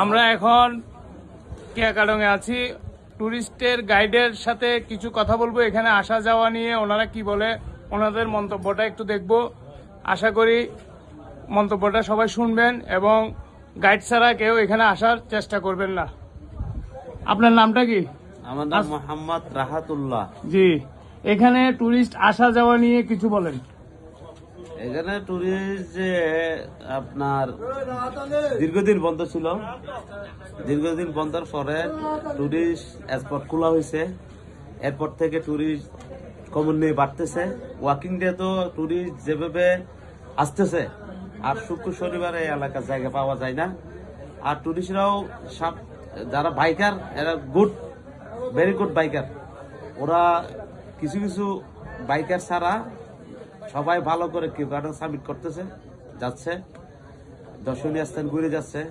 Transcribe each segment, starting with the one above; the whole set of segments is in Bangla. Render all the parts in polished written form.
আমরা এখন কিয়াকাটং-এ আছি। টুরিস্টের গাইডের সাথে কিছু কথা বলবো, এখানে আসা যাওয়া নিয়ে ওনারা কি বলে, ওনাদের মন্তব্যটা একটু দেখব। আশা করি মন্তব্যটা সবাই শুনবেন এবং গাইড ছাড়া কেউ এখানে আসার চেষ্টা করবেন না। আপনার নামটা কি? আমার নাম মোহাম্মদ রাহাতুল্লাহ। জি, এখানে টুরিস্ট আসা যাওয়া নিয়ে কিছু বলেন। এখানে টুরিস্ট যে আপনার দীর্ঘদিন বন্ধ ছিল, দীর্ঘদিন বন্ধের পরে টুরিস্ট স্পট খোলা হয়েছে। এরপর থেকে টুরিস্ট কমন নিয়ে বাড়তেছে। ওয়াকিং ডে তো টুরিস্ট যেভাবে আসতেছে, আর শুক্র শনিবার এই এলাকার জায়গা পাওয়া যায় না। আর টুরিস্টরাও যারা বাইকার, এরা গুড, ভেরি গুড বাইকার। ওরা কিছু কিছু বাইকার ছাড়া সবাই ভালো করে কিউকাটং সাবমিট করতেছে, যাচ্ছে, দর্শনীয় স্থান ঘুরে যাচ্ছে।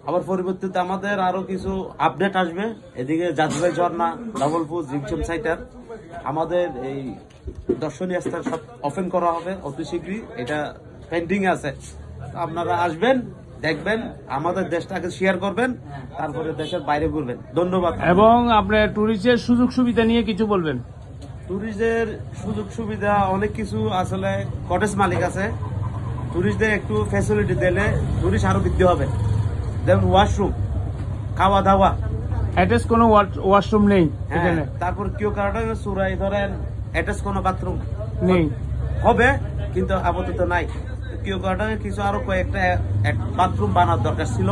আবার পরিবর্তিতে আমাদের আরো কিছু আপডেট আসবে। এদিকে জাজবাই ঝর্ণা, ডবলপুর, জিমচম সাইটার, আমাদের এই দর্শনীয় স্থান সব ওপেন করা হবে অতি শীঘ্রই। এটা পেন্ডিং আছে। আপনারা আসবেন, দেখবেন, আমাদের দেশটাকে শেয়ার করবেন, তারপরে দেশের বাইরে ঘুরবেন। ধন্যবাদ। এবং আপনার টুরিস্টের সুযোগ সুবিধা নিয়ে কিছু বলবেন। টুরিস্টদের সুযোগ সুবিধা অনেক কিছু। আসলে কটেজ মালিক আছে, টুরিস্টদের একটু ফ্যাসিলিটি দিলে টুরিস্ট আরো বৃদ্ধি হবে। যেমন ওয়াশরুম, খাওয়া দাওয়া, অ্যাটাচ কোনো ওয়াশরুম নেই এখানে। তারপর কিউকাটং চূড়ায় ধরেন অ্যাটাচ কোনো বাথরুম নেই, হবে, কিন্তু আপাতত নাই। কিউকাটং কিছু আরো কয়েকটা বাথরুম বানার দরকার ছিল,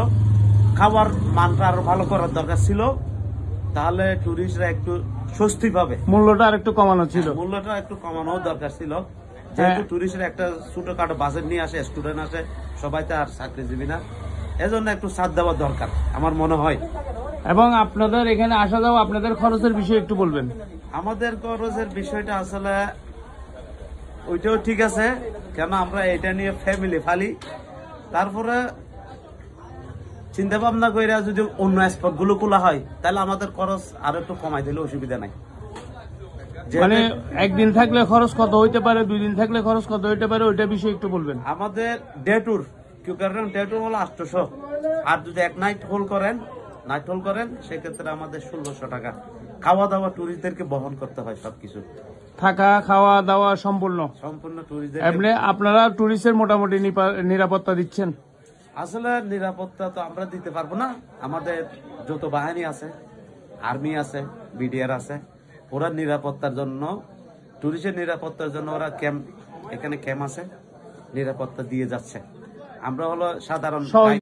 খাবার মানটা আরো ভালো করার দরকার ছিল, তাহলে টুরিস্টরা একটু স্বস্তি পাবে। মূল্যটা আর একটু কমানো ছিল, মূল্যটা একটু কমানো দরকার ছিল। যেহেতু টুরিস্টরা একটা ছোটখাটো বাজেট নিয়ে আসে, স্টুডেন্ট আসে, সবাই তো আর চাকরিজীবী না, এজন্য একটু ছাড় দেওয়া দরকার আমার মনে হয়। এবং আপনাদের এখানে আসা যাওয়া, আপনাদের খরচের বিষয়ে একটু বলবেন। আমাদের খরচের বিষয়টা আসলে ওইটাও ঠিক আছে, কেন আমরা এটা নিয়ে ফ্যামিলি ফালি। তারপরে চিন্তা ভাবনা করে যদি অন্য স্পট গুলো খোলা হয়, তাহলে আমাদের খরচ আরো একটু কমাই দিলে অসুবিধা নাই। মানে একদিন থাকলে খরচ কত হইতে পারে, 2 দিন থাকলে খরচ কত হইতে পারে, ওইটা বিষয়ে একটু বলবেন। আমাদের ডে ট্যুর, কিউকাটং ডে ট্যুর হলো 800, আর যদি এক নাইট হোল্ড করেন সেক্ষেত্রে আমাদের 1600 টাকা। খাওয়া দাওয়া টুরিস্টদেরকে বহন করতে হয়, সবকিছু, থাকা খাওয়া দাওয়া সম্পূর্ণ টুরিস্টদের। আপনারা টুরিস্টের মোটামুটি নিরাপত্তা দিচ্ছেন? আসলে নিরাপত্তা তো আমরা দিতে পারবো না। আমাদের যত বাহিনী আছে, আর্মি আছে, বিডিআর আছে, ওরা নিরাপত্তার জন্য, টুরিস্টের নিরাপত্তার জন্য ওরা এখানে ক্যাম্প আছে, নিরাপত্তা দিয়ে যাচ্ছে। আমরা হলো সাধারণ